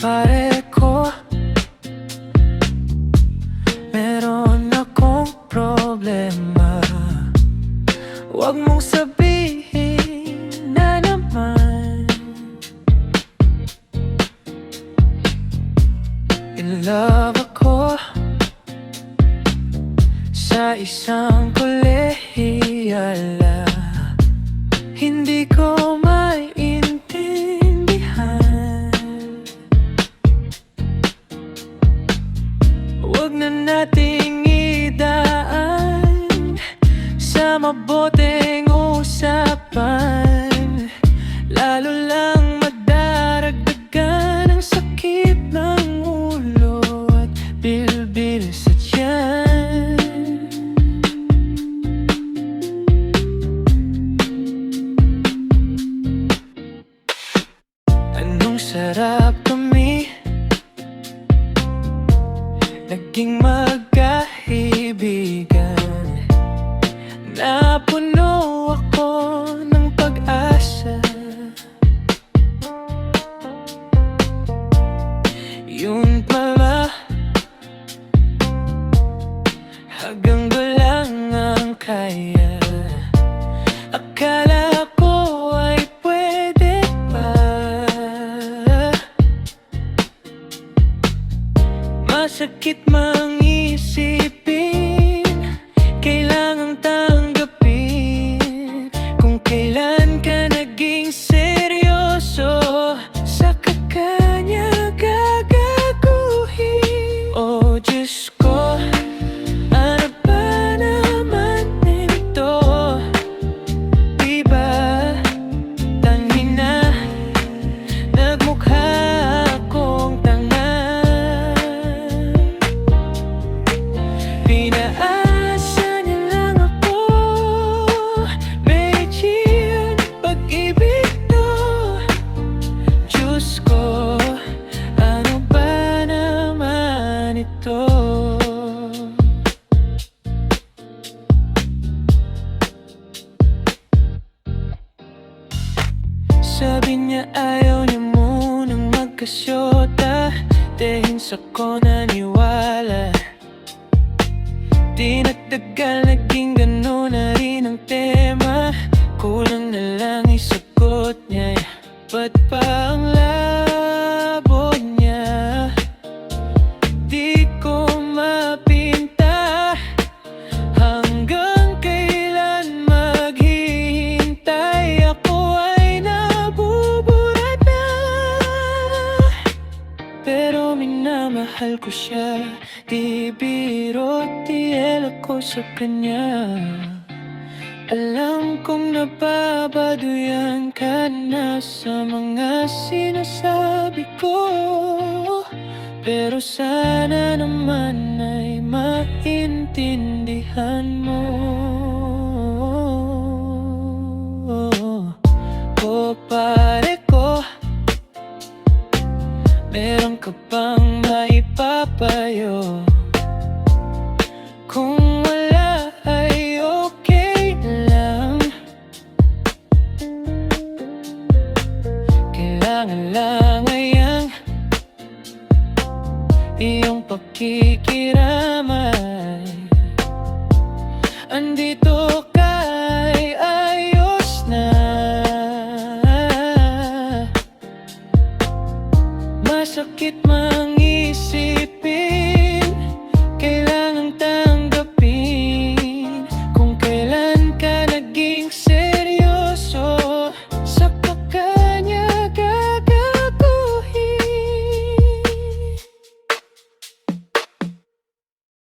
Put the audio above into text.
pare ko, meron akong problema. Huwag mong sabihin na naman in love ako sa isang kolehiyala. Hindi ko maintindihan. Huwag na nating idaan sa maboteng usapan, lalo lang madaragdagan ang sakit ng ulo at bilbil sa tiyan. Anong sarap kami naging magkaibigan. Napuno ako ng pag-asa. Yun pala, hanggang lang ang kaya. Akala ko ay pwede pa. Masakit mang isipin, kailangang tanggapin kung kailan ka naging seryoso. Saka ka niya gagaguhin. Oh Diyos ko, ano ba naman ito? Diba tangin na nagmukha akong tanga? Pinaasa niya lang ako, Regine, pag-ibig to. Diyos ko, ano ba naman ito? Sabi niya ayaw niya munang magkasyota, dahil sa ko naniwala. Dinagdagal, naging gano'n na rin ang tema. Kulang na lang isagot niya. Ba't pa ang labo niya? Di ko mapinta. Hanggang kailan maghihintay? Ako ay nabuburat na. Pero minamahal ko siya, di biro, tiel ako sa kanya. Alam kong nababaduyan ka na sa mga sinasabi ko, pero sana naman ay maintindihan mo. O pare ko, meron ka bang maipapayo? Kung wala ay okay lang. Kailangan lang ay ang iyong pakikiramay. Andito ka ay ayos na. Masakit mang isip